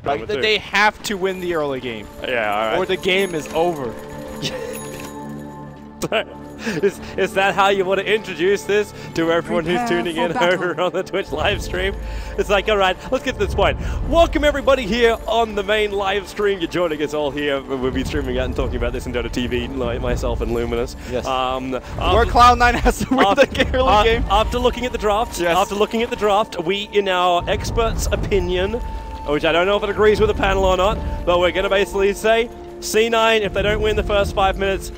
Like, they have to win the early game. Yeah, all right. Or the game is over. Is that how you want to introduce this to everyone who's tuning in over on the Twitch live stream? It's like, all right, let's get to this point. Welcome everybody here on the main live stream. You're joining us all here. We'll be streaming out and talking about this in Dota TV, like myself and Luminous. Yes. Where Cloud9 has to win the early game. After looking at the draft, we, in our expert's opinion, which I don't know if it agrees with the panel or not, but we're going to basically say C9, if they don't win the first 5 minutes,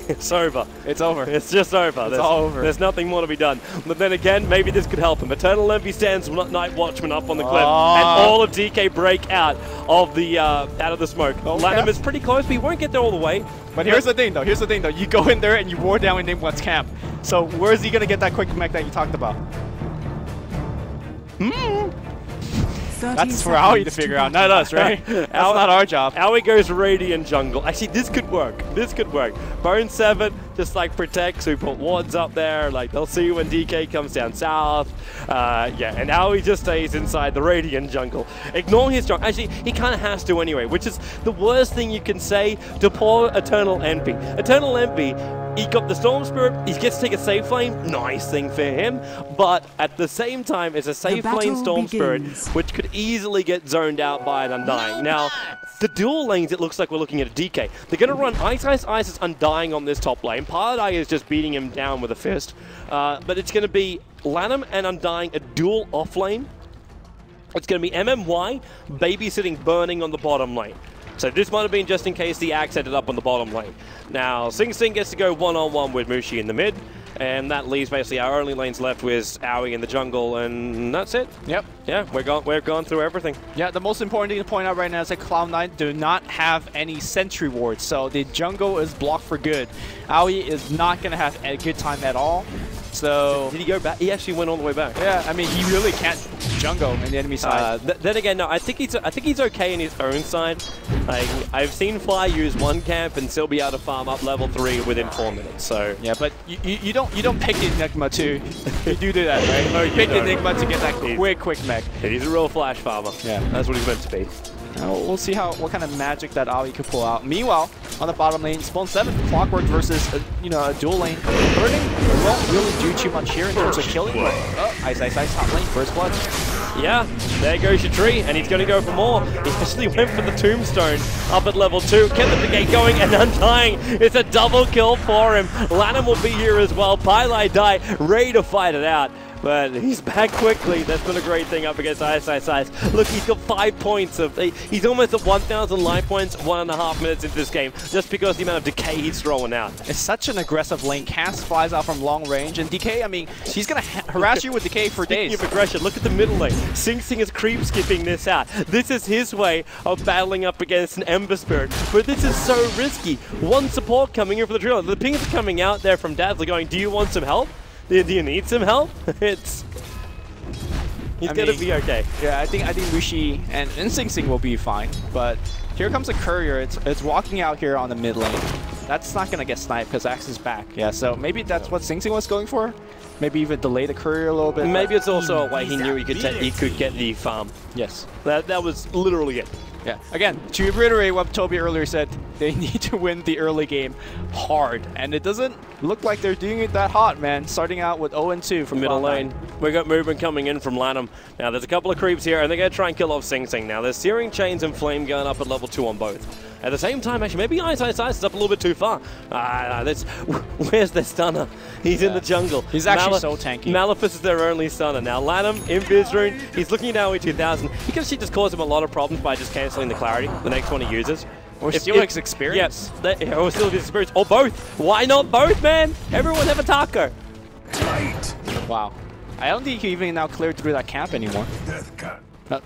it's over. It's over. It's just over. It's all over. There's nothing more to be done. But then again, maybe this could help him. Eternal Envy stands Night Watchman up on the cliff, and all of DK break out of the smoke. Lanham is pretty close, but he won't get there all the way. But here's the thing, though. You go in there and you war down in Name1's camp. So where is he going to get that quick mech that you talked about? That's for Aoi to figure out, not us, right? That's not our job. Aoi goes Radiant jungle. Actually, this could work. This could work. Bone 7 just like protects. We put wards up there. Like they'll see when DK comes down south. Yeah, and Aoi just stays inside the Radiant jungle, ignoring his jungle. Actually, he kind of has to anyway, which is the worst thing you can say to poor Eternal Envy. Eternal Envy, he got the Storm Spirit, he gets to take a safe lane, nice thing for him, but at the same time, it's a safe lane Storm Spirit, which could easily get zoned out by an Undying. Now, the dual lanes, it looks like we're looking at a DK. They're going to run iceiceice's Undying on this top lane. Paladai is just beating him down with a fist, but it's going to be Lanham and Undying, a dual off lane. It's going to be MMY babysitting Burning on the bottom lane. So this might have been just in case the Axe ended up on the bottom lane. Now, Sing Sing gets to go one-on-one with Mushi in the mid, and that leaves basically our only lanes left with Aoi in the jungle, and that's it. Yep. Yeah, we're gone through everything. Yeah, the most important thing to point out right now is that Cloud9 do not have any sentry wards, so the jungle is blocked for good. Aoi is not going to have a good time at all. So did he go back? He actually went all the way back. Yeah, I mean he really can't jungle in the enemy side. Then again, no, I think he's okay in his own side. Like I've seen Fly use one camp and still be able to farm up level 3 within 4 minutes. So yeah, but you don't pick Enigma to do that, right? No, you pick Enigma to get that quick mech. He's a real flash farmer. Yeah, that's what he's meant to be. We'll see what kind of magic that Aoi could pull out. Meanwhile, on the bottom lane, Spawn 7 Clockwork versus a dual lane. Burning won't really do too much here in terms of killing. Ice top lane, first blood. Yeah, there goes your tree, and he's going to go for more. He actually went for the tombstone up at level 2. Kept the gate going, and Undying. It's a double kill for him. Lanham will be here as well. Pylai die, ready to fight it out. But he's back quickly. That's been a great thing up against iceiceice. Look, he's got 5 points. He's almost at 1,000 life points 1.5 minutes into this game, just because the amount of decay he's throwing out. It's such an aggressive lane. Cass flies out from long range, and DK, I mean, she's going to harass you with decay for days. Speaking of aggression, look at the middle lane. Sing Sing is creep skipping this out. This is his way of battling up against an Ember Spirit. But this is so risky. One support coming in for the drill. The pings are coming out there from Dazzler going, do you want some help? Do you need some help? He's gonna be okay. Yeah, I think Mushi and Sing Sing will be fine. But here comes a courier. It's walking out here on the mid lane. That's not gonna get sniped because Axe is back. Yeah, so maybe that's what Sing Sing was going for. Maybe even delay the courier a little bit. Maybe it's also a way he knew he could get the farm. Yes. That was literally it. Yeah. Again, to reiterate what Toby earlier said, they need to win the early game hard, and it doesn't look like they're doing it that hot, man. Starting out with 0-2 from middle lane. We got movement coming in from Lanham. Now there's a couple of creeps here, and they're gonna try and kill off Sing Sing. Now there's Searing Chains and Flame Gun up at level 2 on both. At the same time, actually, maybe iceiceice is up a little bit too far. Where's their stunner? He's in the jungle. He's actually so tanky. Malefice is their only stunner. Now Lanham, Invis Rune, he's looking at Aoi 2000. He can actually just cause him a lot of problems by just cancelling the clarity, the next one he uses. Or steal his experience. Yes, or steal his experience. Or both. Why not both, man? Everyone have a taco. Wow. I don't think he even now cleared through that camp anymore.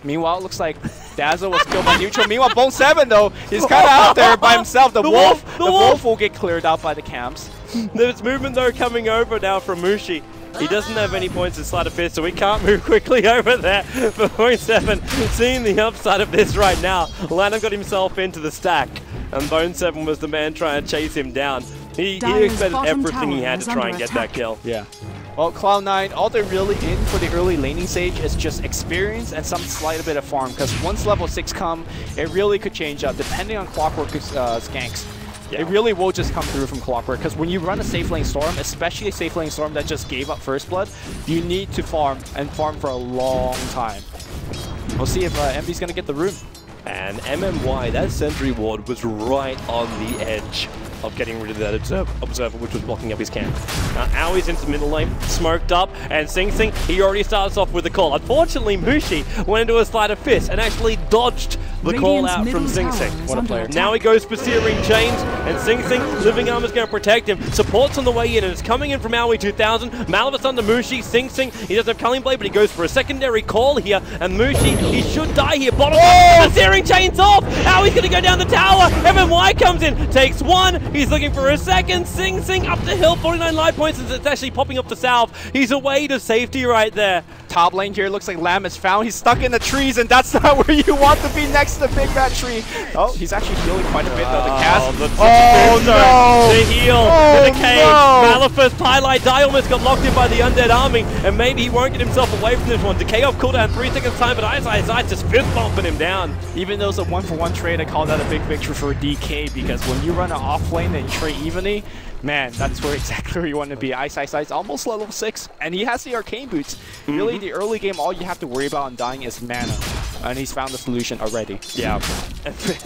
Meanwhile, it looks like Dazzle was killed by neutral. Meanwhile, Bone 7, though, he's kind of out there by himself. The wolf will get cleared out by the camps. There's movement, though, coming over now from Mushi. He doesn't have any points in Sleight of Fist, so we can't move quickly over there. For Bone 7, seeing the upside of this right now, Lanham got himself into the stack, and Bone 7 was the man trying to chase him down. He expended everything he had to try and get that kill. Yeah. Well, Cloud9, all they're really in for the early laning stage is just experience and some slight bit of farm, because once level 6 come, it really could change up, depending on Clockwork's ganks. Yeah. It really will just come through from Clockwork, because when you run a safe lane Storm, especially a safe lane Storm that just gave up First Blood, you need to farm, and farm for a long time. We'll see if Envy's going to get the rune. And MMY, that sentry ward was right on the edge of getting rid of that observer, which was blocking up his camp. Now Aui's into middle lane, smoked up, and Sing Sing, he already starts off with the call. Unfortunately, Mushi went into a sleight of fist and actually dodged the call out from Sing Sing. What a player. Now he goes for Searing Chains, and Sing Sing, Living Arm is going to protect him. Support's on the way in, and it's coming in from Aoi 2000. Malvis under Mushi, Sing Sing, he doesn't have Culling Blade, but he goes for a secondary call here, and Mushi, he should die here. Bottom the Searing Chains off! Aoi's going to go down the tower! MMY comes in, takes one, he's looking for a second. Sing Sing up the hill, 49 life points, as it's actually popping up the south. He's away to safety right there. Top lane here looks like Lamb is found. He's stuck in the trees, and that's not where you want to be, next to Big Bad Tree. Oh, he's actually healing quite a bit though. The cast. No! The heal to the cage. No! Malifus, Pylite, Die almost got locked in by the Undead Army, and maybe he won't get himself away from this one. Decay off cooldown 3 seconds time, but iceiceice just fist bumping him down. Even though it's a 1-for-1 trade, I call that a big victory for DK, because when you run an off lane and you trade evenly, man, that's where exactly where you want to be. Iceiceice almost level 6, and he has the arcane boots. Really, the early game, all you have to worry about in Undying is mana, and he's found the solution already. Yeah,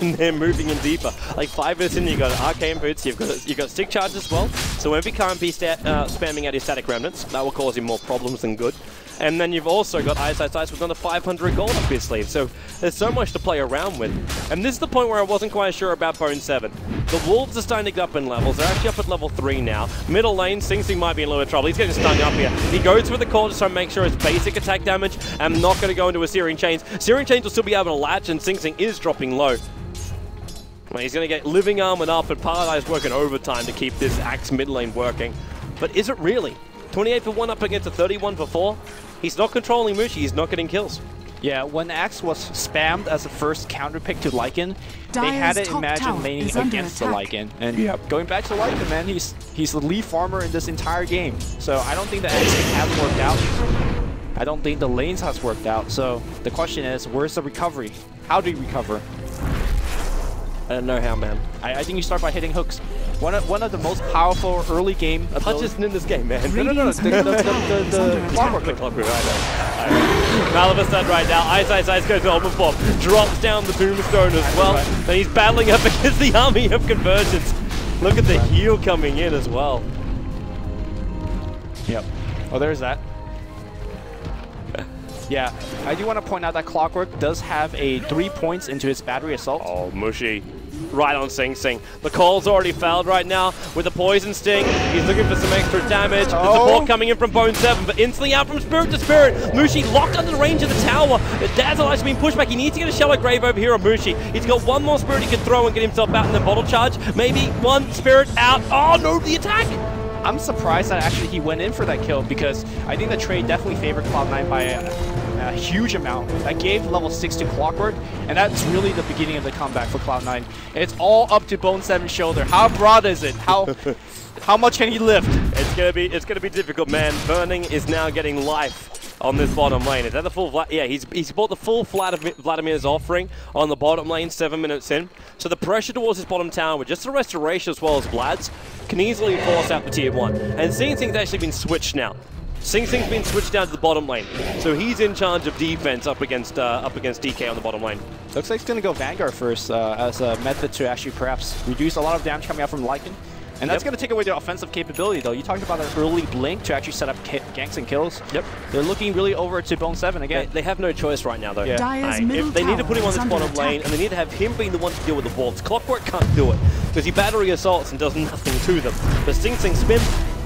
and they're moving in deeper. Like 5 minutes in, you got arcane boots, you've got stick charge as well. So if he can't be spamming out his static remnants, that will cause him more problems than good. And then you've also got iceiceice with another 500 gold up his sleeve. So there's so much to play around with. And this is the point where I wasn't quite sure about Bone 7. The Wolves are starting to get up in levels. They're actually up at level 3 now. Middle lane, Sing Sing might be in a little bit of trouble. He's getting stung up here. He goes for the call to try and make sure it's basic attack damage. I'm not going to go into a Searing Chains. Searing Chains will still be able to latch, and Sing Sing is dropping low. Well, he's going to get Living Arm and up, and Paradise working overtime to keep this Axe mid lane working. But is it really? 28 for 1 up against a 31 for 4? He's not controlling Mushi, he's not getting kills. Yeah, when Axe was spammed as a first counter pick to Lycan, they had to imagine laning against the Lycan. And going back to Lycan, man, he's the lead farmer in this entire game. So I don't think the Axe pick has worked out. I don't think the lanes has worked out. So the question is, where's the recovery? How do you recover? I don't know how, man. I think you start by hitting hooks. One of the most powerful early game punches in this game, man. No. The Clockwork. The Clockwork, right. Malifus done right now. Iceiceice goes to open form. Drops down the Tombstone as well. And he's battling up against the army of conversions. Look at the heal coming in as well. Yep. Oh, there's that. Yeah, I do want to point out that Clockwork does have a 3 points into his battery assault. Oh, Mushi. Right on Sing Sing. The call's already failed right now with the Poison Sting. He's looking for some extra damage. The support coming in from Bone 7, but instantly out from Spirit to Spirit. Mushi locked under the range of the tower. Dazzle has been pushed back. He needs to get a Shallow Grave over here on Mushi. He's got one more Spirit he can throw and get himself out in the bottle charge. Maybe one Spirit out. Oh, no, the attack! I'm surprised that actually he went in for that kill, because I think the trade definitely favored Cloud9 by a huge amount. That gave level 6 to Clockwork, and that's really the beginning of the comeback for Cloud9. It's all up to Bone 7's shoulder. How broad is it? How much can he lift? It's gonna be difficult, man. Burning is now getting life on this bottom lane. Is that the full Vlad? Yeah, he's bought the full Vladimir's offering on the bottom lane 7 minutes in. So the pressure towards his bottom tower with just the restoration as well as Vlad's can easily force out the tier 1. And Sing Sing's actually been switched now. Sing Sing's been switched down to the bottom lane. So he's in charge of defense up against DK on the bottom lane. Looks like he's gonna go Vanguard first as a method to actually perhaps reduce a lot of damage coming out from Lycan. And that's going to take away their offensive capability, though. You talked about an early blink to actually set up ganks and kills. Yep. They're looking really over to Bone 7 again. They have no choice right now, though. Yeah. If they need to put him on this bottom lane, and they need to have him being the one to deal with the Wolves. Clockwork can't do it, because he battery assaults and does nothing to them. But Sing Sing spin,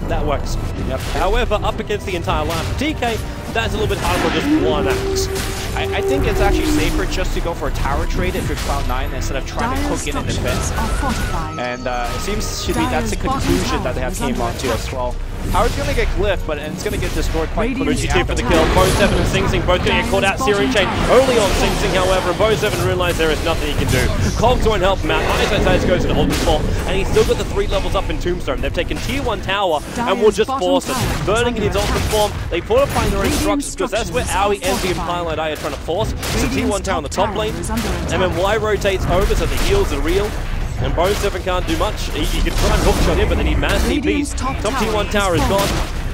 that works. Yep. However, up against the entire line for TK, that's a little bit harder with just one axe. I think it's actually safer just to go for a tower trade if you're Cloud9 instead of trying to cook in and defend. And it seems to be that's the conclusion that they have came on to as well. Power's gonna get glyphed, but it's gonna get destroyed quite quickly. Mushi 2 for the kill. Bone7 and iceiceice both gonna get caught out. Searing Chain only on iceiceice, however, and Bone7 realized there is nothing he can do. Cogs won't help him out. iceiceice goes to the hold the spot, and he's still got the 3 levels up in Tombstone. They've taken tier 1 tower and will just force it. Burning in his ultimate form, they fortify their own structures because that's where Aoi, Envy, and Highlight Eye are trying to force. It's a tier 1 tower on the top lane, and then Y rotates over so the heals are real. And Bone7 can't do much. He can try and hookshot him, but they need mass DPs. Top tier 1 tower is gone.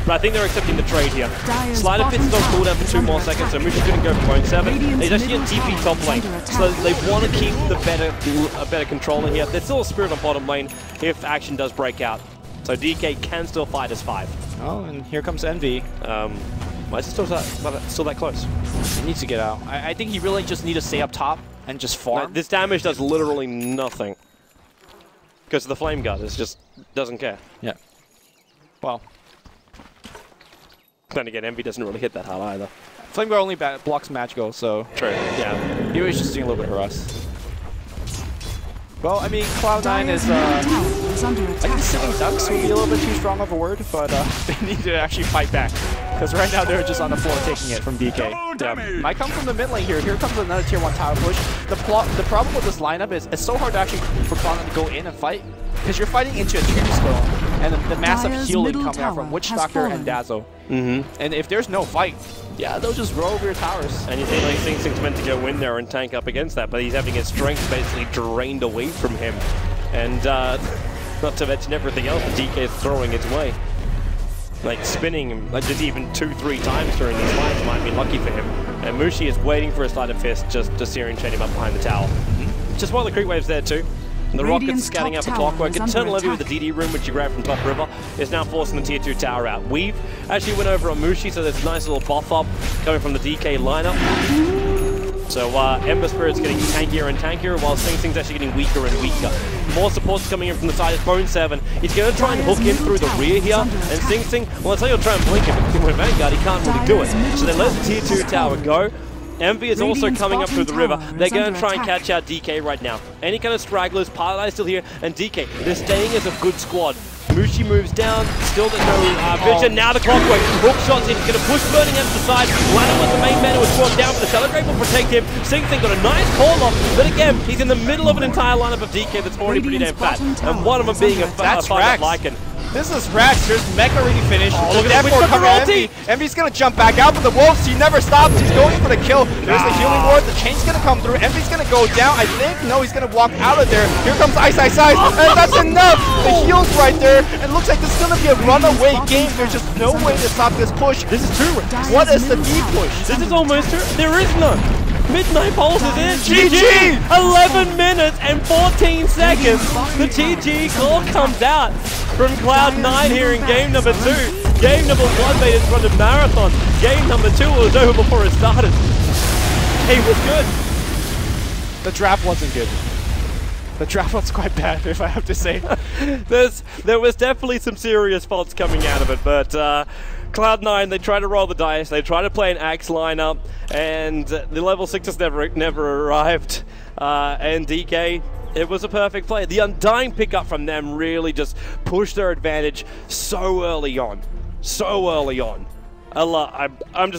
But I think they're accepting the trade here. Slider Pit's still cooldown for 2 more seconds, so Mushi's going to go for Bone7. They just get TP top lane, so they want to keep a better controller here. There's still a Spirit on bottom lane if action does break out. So DK can still fight as 5. Oh, and here comes Envy. Why is it still that close? He needs to get out. I think he really just needs to stay up top and just farm. No, this damage does literally nothing. Because the Flame Guard just doesn't care. Yeah. Well. Then again, Envy doesn't really hit that hard either. Flame Guard only blocks magical, so... True, yeah. He was just doing a little bit harass. Well, I mean, Cloud9 is... I think sitting ducks would be a little bit too strong of a word, but they need to actually fight back. Because right now they're just on the floor taking it from DK. Might come from the mid lane here. Here comes another tier 1 tower push. The problem with this lineup is it's so hard to actually for Cloud9 to go in and fight. Because you're fighting into a Tombstone and the massive healing coming out from Witch Doctor and Dazzle. And if there's no fight, yeah, they'll just roll over your towers. And you think like iceiceice's meant to go in there and tank up against that, but he's having his strength basically drained away from him. And not to mention everything else that DK is throwing his way. Like spinning him, like just even 2-3 times during these fights might be lucky for him. And Mushi is waiting for a Sleight of Fist just to Searing Chain him up behind the tower. Just while the creep wave's there too. And the Rocket's scouting out for Clockwork. Eternal Levy with the DD room, which you grab from top river, is now forcing the tier 2 tower out. Weave actually went over on Mushi, so there's a nice little buff up coming from the DK lineup. So Ember Spirit's getting tankier and tankier, while iceiceice's actually getting weaker and weaker. More support's coming in from the side of Bone7. He's going to try and hook him through the rear here, and iceiceice, well, I tell you, he'll try and blink him, but with Vanguard, he can't really do it. So they let the tier 2 tower go. Envy is also coming up through the river. They're going to try and catch out DK right now. Any kind of stragglers, Pilot is still here, and DK, they're staying as a good squad. Mushi moves down, still there's no vision. Now the Clockwork, hook shots in, he's going to push Burning out to the side. Lana with the main man who was brought down, but the Telegraph will protect him. iceiceice got a nice call off, but again, he's in the middle of an entire lineup of DK that's already pretty damn fat. And one of them being a fight Lycan. This is Rex. There's Mech already finished. Oh, look at that coming Envy. Envy's gonna jump back out, but the Wolves, he never stops. He's going for the kill. There's the healing ward. The chain's gonna come through. Envy's gonna go down. I think, no, he's gonna walk out of there. Here comes iceiceice, and that's enough. The heal's right there. It looks like this is gonna be a runaway game. There's just no way to stop this push. This is true. What is the D push? This is almost true. There is none. Midnight Pulse is in. GG! 11 minutes and 14 seconds. The GG call comes out from Cloud9 here in game number 2. Game number 1 made its run to Marathon. Game number 2 was over before it started. He was good. The draft wasn't good. The draft was quite bad, if I have to say. There was definitely some serious faults coming out of it, but Cloud9, they try to roll the dice, they try to play an Axe lineup, and the level 6s never arrived. And DK, it was a perfect play. The Undying pickup from them really just pushed their advantage so early on. So early on. I'm just